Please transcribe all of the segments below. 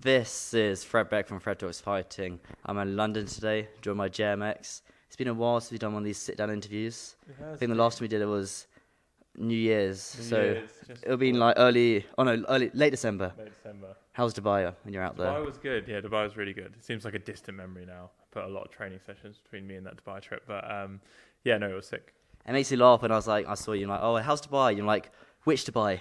This is Fred Beck from Fred Talks Fighting. I'm in London today, joined by JMX. It's been a while since we've done one of these sit-down interviews. I think the last time we did it was New Year's, it'll be in like late December. Late December. How's Dubai when you're out there? Dubai was good. Yeah, Dubai was really good. It seems like a distant memory now. I put a lot of training sessions between me and that Dubai trip, but it was sick. It makes you laugh when I saw you, and like, oh, how's Dubai? You're like, which Dubai?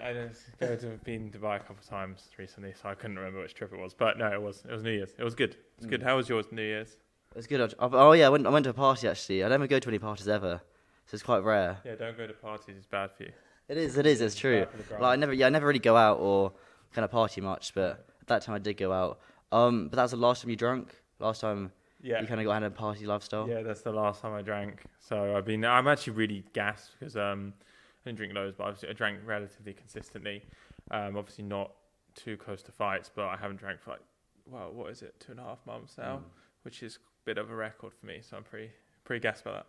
I just been to Dubai a couple of times recently, so I couldn't remember which trip it was. But no, it was New Year's. It was good. It was good. How was yours New Year's? It was good. I went to a party actually. I never go to any parties ever, so it's quite rare. Yeah, don't go to parties. It's bad for you. It is. It's true. Like I never really go out or kind of party much, but at that time I did go out. But that was the last time you drank. Last time. Yeah. You kind of had a party lifestyle. Yeah, that's the last time I drank. So I'm actually really gassed because I didn't drink loads, but I drank relatively consistently. Obviously not too close to fights, but I haven't drank for 2.5 months now, which is a bit of a record for me. So I'm pretty gassed about that.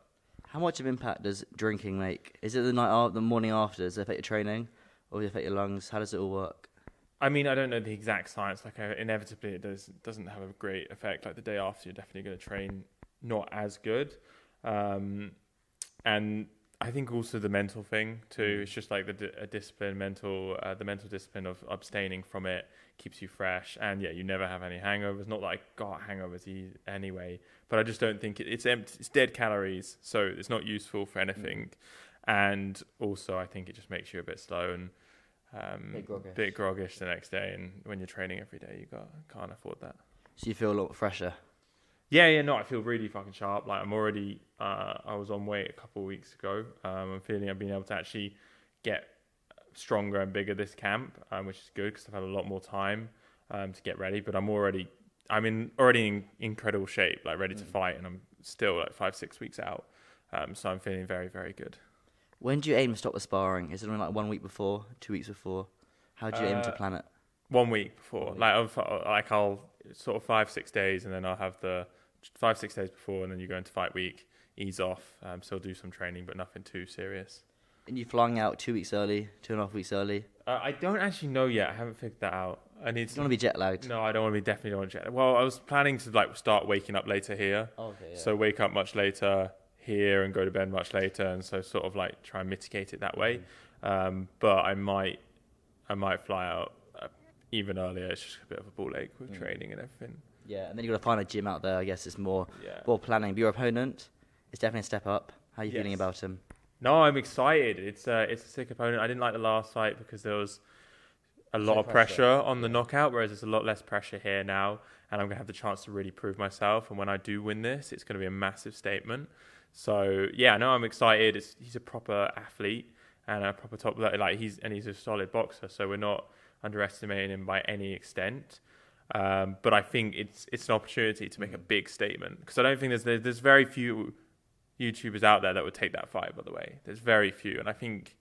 How much of impact does drinking make? Is it the morning after? Does it affect your training, or does it affect your lungs? How does it all work? I mean, I don't know the exact science. Inevitably, it doesn't have a great effect. Like the day after, you're definitely going to train not as good. And I think also the mental thing too. It's just like the mental discipline of abstaining from it keeps you fresh. And yeah, you never have any hangovers. Not that I got hangovers anyway, but I just don't think it's empty. It's dead calories, so it's not useful for anything. And also, I think it just makes you a bit slow and bit groggish the next day. And when you're training every day, can't afford that. So you feel a lot fresher. Yeah, no, I feel really fucking sharp. Like I'm already, I was on weight a couple of weeks ago. I'm feeling I've been able to actually get stronger and bigger this camp, which is good because I've had a lot more time to get ready. But I'm already in incredible shape, like ready to fight, and I'm still like 5-6 weeks out. So I'm feeling very, very good. When do you aim to stop the sparring? Is it like 1 week before, 2 weeks before? How do you aim to plan it? 1 week before. I'll sort of 5-6 days, and then I'll have the 5-6 days before, and then you go into fight week, ease off, still do some training, but nothing too serious. And you flying out 2 weeks early, 2.5 weeks early? I don't actually know yet. I haven't figured that out. You don't want to be jet lagged? No, I don't want to be. Definitely don't want to jet lagged. Well, I was planning to start waking up later here. Okay, yeah. So wake up much later here and go to bed much later, and so sort of try and mitigate it that way. But I might fly out even earlier. It's just a bit of a ball ache with training and everything. Yeah, and then you've got to find a gym out there. I guess it's more planning. But your opponent is definitely a step up. How are you feeling about him? No, I'm excited. It's a sick opponent. I didn't like the last fight because there was a lot of pressure on the knockout, whereas there's a lot less pressure here now, and I'm going to have the chance to really prove myself. And when I do win this, it's going to be a massive statement. So yeah, no, I'm excited. He's a proper athlete and a proper top. He's a solid boxer. So we're not underestimating him by any extent. But I think it's an opportunity to make a big statement, because I don't think there's very few YouTubers out there that would take that fight. By the way, there's very few, and I think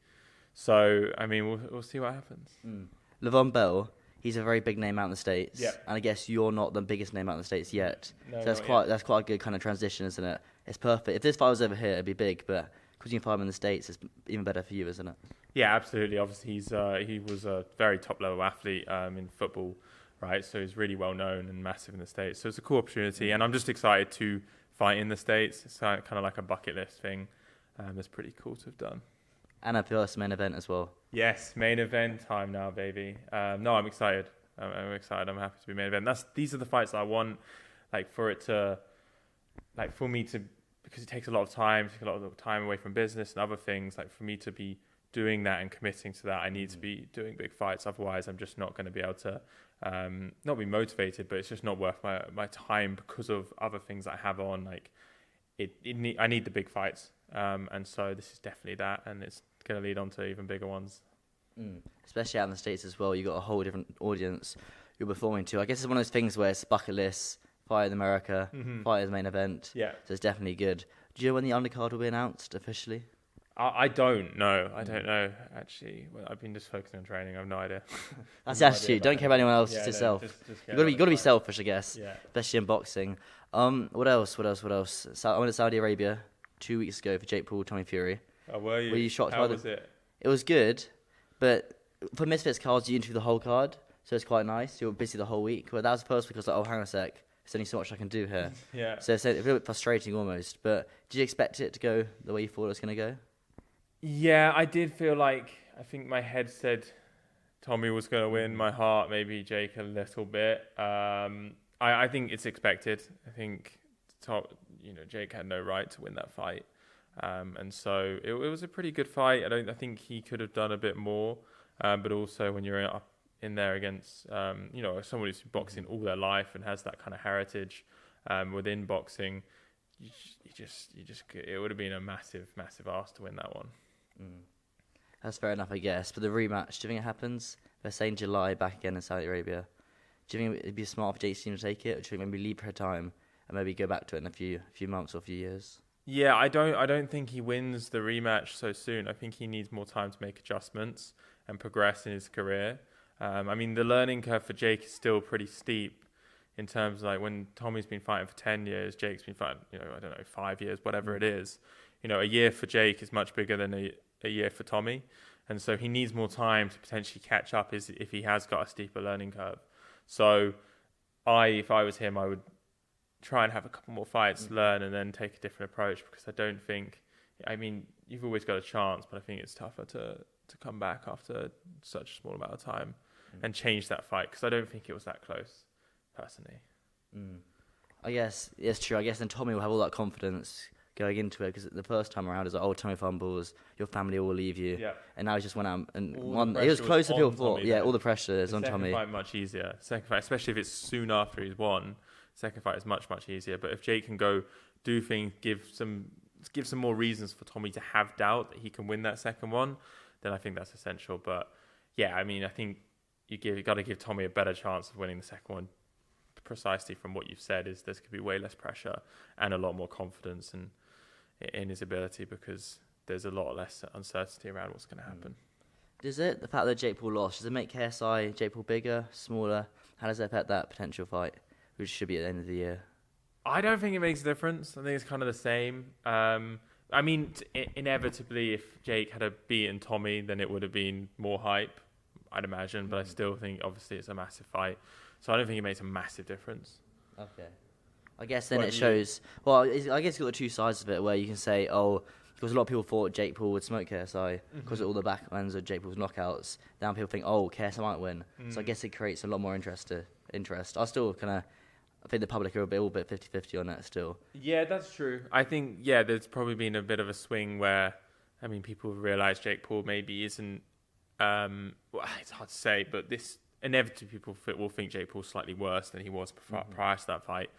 so. I mean, we'll see what happens. Levon Bell, he's a very big name out in the States, yeah. And I guess you're not the biggest name out in the States yet. No, so that's quite a good kind of transition, isn't it? It's perfect. If this fight was over here, it'd be big, but because you can fight him in the States, it's even better for you, isn't it? Yeah, absolutely. Obviously, he was a very top level athlete in football. Right, so he's really well known and massive in the States. So it's a cool opportunity, and I'm just excited to fight in the States. It's kind of like a bucket list thing. That's pretty cool to have done. And a first main event as well. Yes, main event time now, baby. No, I'm excited. I'm excited. I'm happy to be main event. These are the fights that I want, for me to, because it takes a lot of time, away from business and other things. For me to be doing that and committing to that, I need to be doing big fights. Otherwise, I'm just not going to be able to, not be motivated, but it's just not worth my time because of other things that I have on. I need the big fights, and so this is definitely that, and it's going to lead on to even bigger ones. Especially out in the States as well, you got a whole different audience you're performing to. I guess it's one of those things where it's bucket list, fight in America, fight as main event. Yeah, so it's definitely good. Do you know when the undercard will be announced officially? I don't know. I don't know, actually. Well, I've been just focusing on training. I have no idea. That's the attitude. Don't care about anyone else, just yourself. You've got to be selfish, I guess, especially in boxing. What else? I went to Saudi Arabia 2 weeks ago for Jake Paul, Tommy Fury. Oh, were you? Were you shocked? How was it? It was good, but for Misfits cards, you interview the whole card. so it's quite nice. You're busy the whole week. But that was the first week I was like, oh, hang on a sec. There's only so much I can do here. Yeah. So it's a little bit frustrating almost. But did you expect it to go the way you thought it was going to go? Yeah, I did feel like, I think my head said Tommy was going to win. My heart, maybe Jake a little bit. I think it's expected. I think Jake had no right to win that fight. And so it was a pretty good fight. I think he could have done a bit more. But also when you're up in there against, someone who's been boxing all their life and has that kind of heritage within boxing, it would have been a massive, massive ask to win that one. That's fair enough, I guess. But the rematch, do you think it happens? They're saying July back again in Saudi Arabia. Do you think it'd be smart for Jake's team to take it, or do you think maybe leave her time and maybe go back to it in a few months or a few years? Yeah, I don't think he wins the rematch so soon. I think he needs more time to make adjustments and progress in his career. The learning curve for Jake is still pretty steep in terms of like when Tommy's been fighting for 10 years, Jake's been fighting, 5 years, whatever it is. A year for Jake is much bigger than a year for Tommy. And so he needs more time to potentially catch up if he has got a steeper learning curve. So if I was him, I would try and have a couple more fights, learn, and then take a different approach, because I don't think, you've always got a chance, but I think it's tougher to come back after such a small amount of time and change that fight, because I don't think it was that close, personally. I guess it's true. I guess then Tommy will have all that confidence going into it, because the first time around is like, oh, Tommy fumbles, your family will leave you. Yeah. And now he just went out and won. It was closer than people thought. Yeah, all the pressure is on Tommy. Second fight much easier. Second fight, especially if it's soon after he's won, second fight is much, much easier. But if Jake can go do things, give some more reasons for Tommy to have doubt that he can win that second one, then I think that's essential. But yeah, I think you got to give Tommy a better chance of winning the second one, precisely from what you've said, is there's going to be way less pressure and a lot more confidence in his ability, because there's a lot less uncertainty around what's going to happen. Does it, the fact that Jake Paul lost, does it make KSI, Jake Paul bigger, smaller? How does it affect that potential fight, which should be at the end of the year? I don't think it makes a difference. I think it's kind of the same. Inevitably, if Jake had beaten Tommy, then it would have been more hype, I'd imagine. But I still think, obviously, it's a massive fight. So I don't think it makes a massive difference. Okay. I guess then it shows... Well, I guess you've got the two sides of it, where you can say, oh, because a lot of people thought Jake Paul would smoke KSI because of all the backends of Jake Paul's knockouts. Now people think, oh, KSI might win. So I guess it creates a lot more interest. I still I think the public are a little bit 50-50 on that still. Yeah, that's true. I think, there's probably been a bit of a swing where, people have realised Jake Paul maybe isn't... it's hard to say, but this inevitably people will think Jake Paul's slightly worse than he was prior to that fight.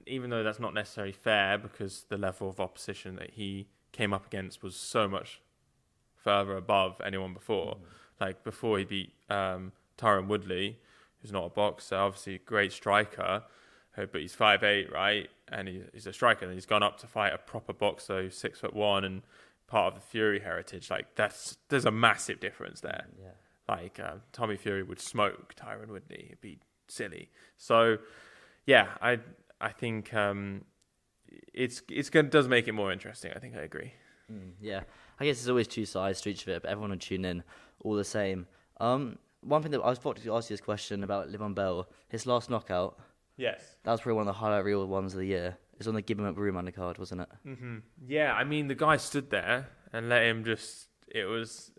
Even though that's not necessarily fair, because the level of opposition that he came up against was so much further above anyone before. Like before he beat Tyron Woodley, who's not a boxer, obviously a great striker, but he's 5'8", right? And he's a striker, and he's gone up to fight a proper boxer who's 6'1" and part of the Fury heritage. Like there's a massive difference there. Yeah. Like Tommy Fury would smoke Tyron Woodley; it'd be silly. So, yeah, I think does make it more interesting. I think I agree. Yeah, I guess there's always two sides to each of it, but everyone will tune in all the same. One thing that I was about to ask you this question about Livon Bell, his last knockout. Yes. That was probably one of the highlight reel ones of the year. It was on the Give Him Up Room undercard, wasn't it? Mm-hmm. Yeah, the guy stood there and let him it was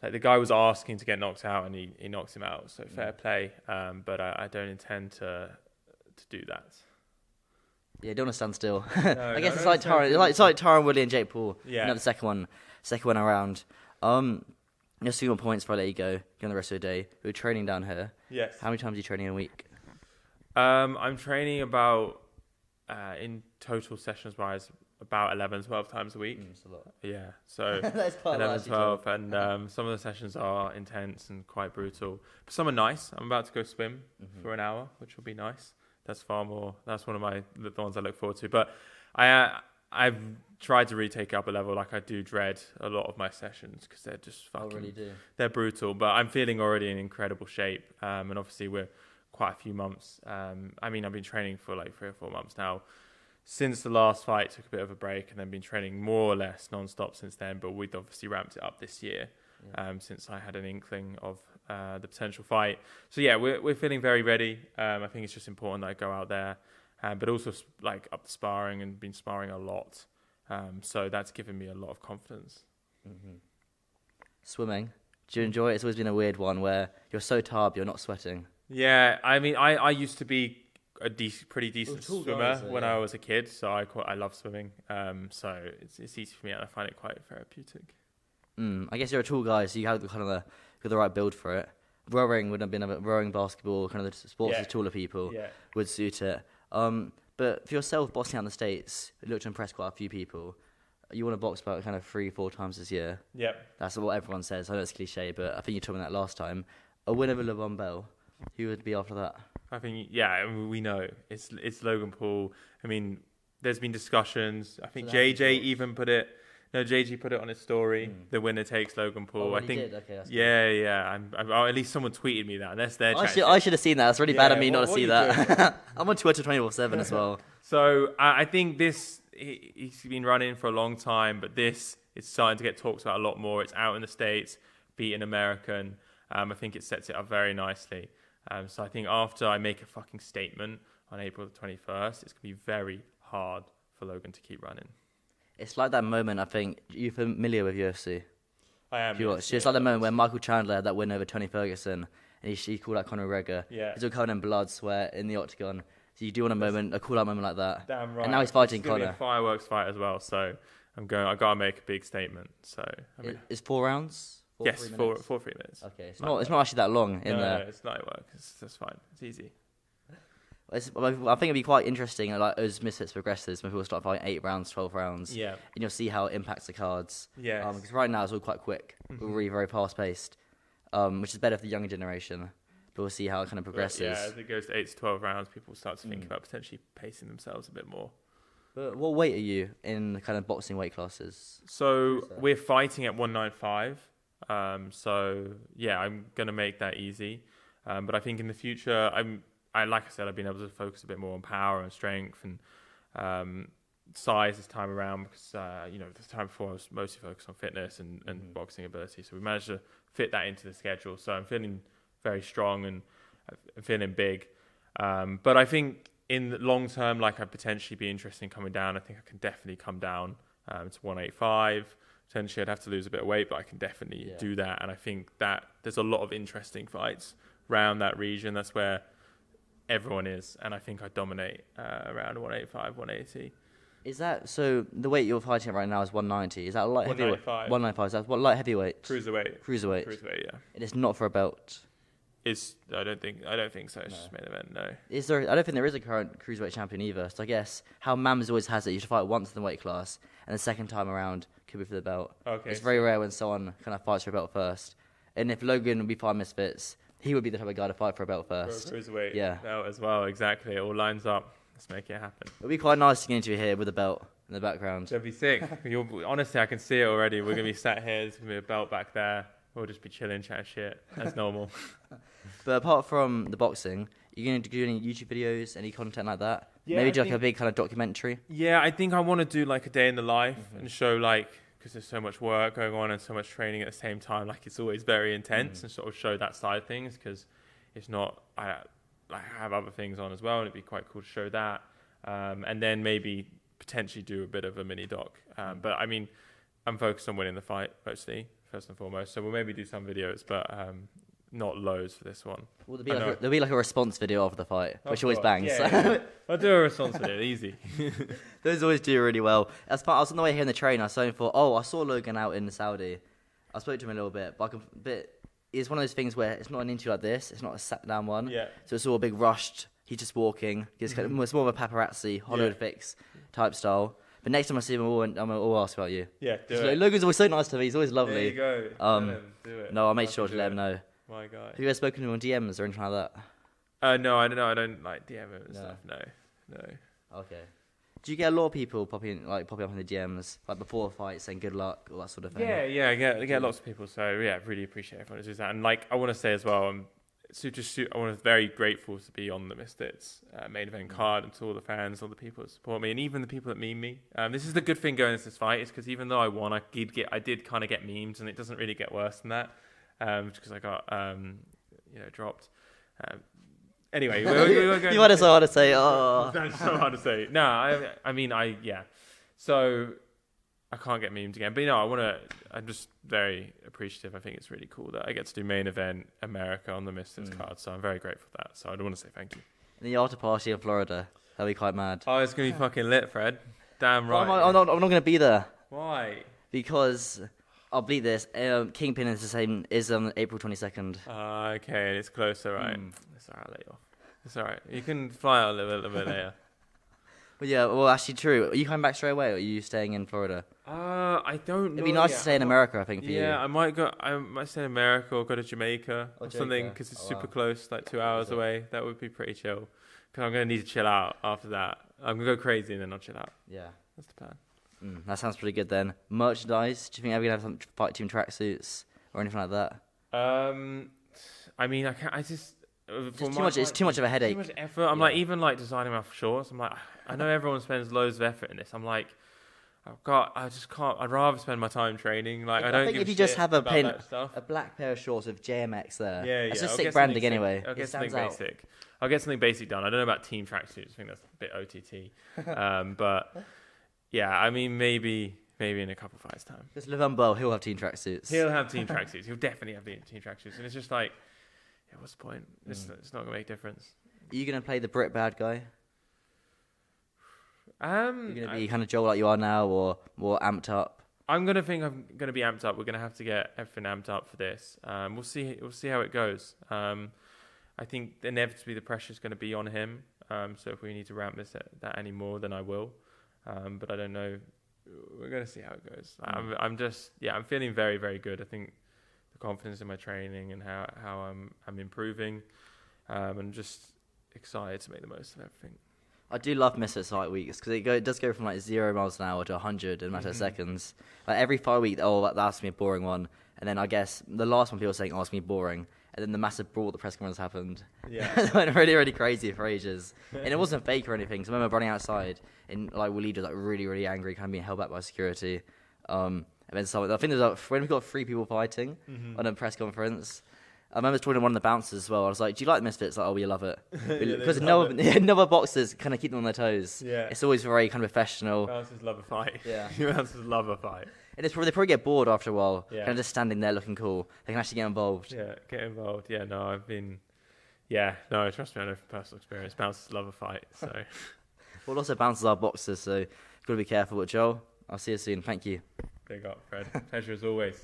like the guy was asking to get knocked out, and he knocks him out. So fair play. But I don't intend to do that. Yeah, don't want to stand still. I guess it's like Tyron Woodley and Jake Paul. Yeah. Not the second one around. Just 2 more points before I let you go. Go on the rest of the day. We're training down here. Yes. How many times are you training a week? I'm training about, in total sessions wise, about 11, 12 times a week. That's a lot. Yeah, so that's quite 11, 12, and some of the sessions are intense and quite brutal. But some are nice. I'm about to go swim for an hour, which will be nice. That's one of the ones I look forward to. But I've tried to retake up a level. Like I do dread a lot of my sessions because they're just fucking... I really do. They're brutal, but I'm feeling already in incredible shape. And obviously we're quite a few months. I've been training for like 3 or 4 months now. Since the last fight, took a bit of a break and then been training more or less non-stop since then. But we'd obviously ramped it up this year since I had an inkling of the potential fight. So yeah, we're feeling very ready. I think it's just important that I go out there, but also like up the sparring and been sparring a lot. So that's given me a lot of confidence. Mm-hmm. Swimming, do you enjoy it? It's always been a weird one where you're so tired, but you're not sweating. Yeah, I mean, I used to be a pretty decent swimmer when I was a kid, so I love swimming. So it's easy for me, and I find it quite therapeutic. I guess you're a tall guy, so you have got the right build for it. Rowing would have been rowing, basketball, kind of the sports of taller people would suit it. But for yourself, boxing out in the States, it looked to impress quite a few people. You want to box about kind of 3-4 times this year. Yep. That's what everyone says. I know it's cliche, but I think you told me that last time. A win over LeBron Bell, who would be after that? I think, we know. It's Logan Paul. I mean, there's been discussions. I think JJ even put it. No, JJ put it on his story. The winner takes Logan Paul. Oh, I think. Did? Okay, that's yeah. At least someone tweeted me that. Unless they're. I should have seen that. That's really bad of me not to see that. I'm on Twitter 24/7 as well. So I think he's been running for a long time, but this is starting to get talked about a lot more. It's out in the States, beating American. I think it sets it up very nicely. So I think after I make a fucking statement on April the 21st, it's going to be very hard for Logan to keep running. It's like that moment, I think, you're familiar with UFC? I am. It's like the moment where Michael Chandler had that win over Tony Ferguson, and he called out Conor McGregor. Yeah. He's all covered in blood, sweat, in the octagon. So you do want a call-out moment like that. Damn right. And now he's fighting Conor. It's going to be a fireworks fight as well, so I've got to make a big statement. So It's 4 rounds? Yes, 3 minutes. Okay, it's not actually that long in there. No, it's light work. That's fine. It's easy. I think it'd be quite interesting, like as Misfits progresses, when people start fighting 8 rounds, 12 rounds. Yeah. And you'll see how it impacts the cards. Yeah. Because right now it's all quite quick, really very fast paced, which is better for the younger generation. But we'll see how it kind of progresses. Yeah, as it goes to 8 to 12 rounds, people start to think about potentially pacing themselves a bit more. But what weight are you in the kind of boxing weight classes? So we're fighting at 195. So yeah, I'm gonna make that easy. But I think in the future, like I said, I've been able to focus a bit more on power and strength and size this time around because the time before I was mostly focused on fitness and boxing ability. So we managed to fit that into the schedule. So I'm feeling very strong and I'm feeling big. But I think in the long term, like I'd potentially be interested in coming down. I think I can definitely come down to 185. Potentially I'd have to lose a bit of weight, but I can definitely do that. And I think that there's a lot of interesting fights around that region. That's where everyone is. And I think I dominate around 185, 180. Is that, so the weight you're fighting at right now is 190. Is that light heavyweight? 195. Is that what, light heavyweight? Cruiserweight, yeah. It is not for a belt. I don't think so. It's just main event, no. I don't think there is a current cruiserweight champion either. So I guess how Mams always has it, you should fight once in the weight class, and the second time around could be for the belt. Okay. It's very rare when someone kind of fights for a belt first. And if Logan would be fighting Misfits, he would be the type of guy to fight for a belt first. For a cruiserweight belt as well, exactly. It all lines up. Let's make it happen. It'd be quite nice to get into here with a belt in the background. That'd be sick. Honestly, I can see it already. We're going to be sat here. There's going to be a belt back there. We'll just be chilling, chatting shit. That's normal. But apart from the boxing, you're going to do any YouTube videos, any content like that? Yeah, Maybe do like a big kind of documentary? Yeah, I think I want to do like a day in the life and show because there's so much work going on and so much training at the same time, like it's always very intense and sort of show that side of things because it's not, I have other things on as well and it'd be quite cool to show that. And then maybe potentially do a bit of a mini doc. But I mean, I'm focused on winning the fight mostly, first and foremost. So we'll maybe do some videos, but not loads for this one. Well, there'll be like a response video after the fight, which always bangs. Yeah. I'll do a response video, easy. Those always do really well. I was on the way here in the train, I saw Logan out in Saudi. I spoke to him a little bit, but it's one of those things where it's not an interview like this, it's not a sat down one. Yeah. So it's all a big rushed, he's just walking. It's more of a paparazzi, Hollywood fix type style. But next time I see him, I'm going to ask about you. Yeah, do it. Logan's always so nice to me, he's always lovely. There you go. Do it. No, I'll make sure to let him know. My guy. Have you ever spoken to him on DMs or anything like that? No, I don't know. I don't like DM him and stuff. No. Okay. Do you get a lot of people popping up in the DMs like before a fight saying good luck, all that sort of thing? Yeah. I get lots of people. So yeah, really appreciate everyone who does that. And like I want to say as well, I'm very grateful to be on the Misfits main event card and to all the fans, all the people that support me, and even the people that meme me. This is the good thing going into this fight is because even though I won, I did kind of get memes, and it doesn't really get worse than that. because I got dropped. Anyway, we're going. You might as well want to say, oh. That's so hard to say. No, I mean, So I can't get memed again. But, I'm just very appreciative. I think it's really cool that I get to do main event America on the Misfits card. So I'm very grateful for that. So I want to say thank you. And the after party in Florida, that'll be quite mad. Oh, it's going to be fucking lit, Fred. Damn right. I'm not going to be there. Why? Because I'll beat this. Kingpin is the same. Is on April 22nd. Okay, it's closer, right? It's alright. I'll let you off. It's alright. You can fly out a little bit later. Well, yeah. Well, actually, true. Are you coming back straight away, or are you staying in Florida? I don't know. It'd be nice to stay in America, I think, for you. Yeah, I might stay in America or go to Jamaica or something because it's super close, like 2 hours away. That would be pretty chill. Because I'm gonna need to chill out after that. I'm gonna go crazy and then I'll chill out. Yeah, that's the plan. That sounds pretty good then. Merchandise? Do you think we're gonna have some fight team tracksuits or anything like that? I mean, I can't. I just. It's too much of a headache. Too much effort. I'm like, even like designing my shorts. I'm like, I know everyone spends loads of effort in this. I'm like, I just can't. I'd rather spend my time training. Like, I think if you just have a black pair of shorts with JMX there. Yeah. It's just sick branding anyway. I'll get something basic. I'll get something basic done. I don't know about team tracksuits. I think that's a bit OTT. But yeah, I mean, maybe in a couple of fights' time. Just Logan Bell, he'll have team tracksuits. He'll have team tracksuits. He'll definitely have team tracksuits. And it's just like, yeah, what's the point? It's not going to make a difference. Are you going to play the Brit bad guy? You're going to be kind of Joel like you are now, or more amped up? I'm going to be amped up. We're going to have to get everything amped up for this. We'll see how it goes. I think inevitably the pressure is going to be on him. So if we need to ramp that anymore, then I will. But I don't know. We're going to see how it goes. I'm feeling very, very good. I think the confidence in my training and how I'm improving. I'm just excited to make the most of everything. I do love Misfits fight weeks because it does go from like 0 miles an hour to 100 in a matter of seconds. Like every fight week, that's me a boring one. And then I guess the last one people were saying, it's me boring. And then the massive brawl at the press conference happened. Yeah. It went really, really crazy for ages. And it wasn't fake or anything. So I remember running outside and like Waleed was like really, really angry, kind of being held back by security. And then I think there was when we got 3 people fighting on a press conference. I remember talking to one of the bouncers as well. I was like, "Do you like the Misfits?" Like, "Oh, we love it." Because no other boxers kind of keep them on their toes. Yeah. It's always very kind of professional. Bouncers love a fight. Yeah. Bouncers love a fight. And they probably get bored after a while. Yeah. Kind of just standing there looking cool. They can actually get involved. Yeah, get involved. Yeah, no, I've been. Yeah, no, trust me, I know from personal experience. Bouncers love a fight. So. Well, also bouncers are boxers, so you've got to be careful. But Joel, I'll see you soon. Thank you. Big up, Fred. Pleasure as always.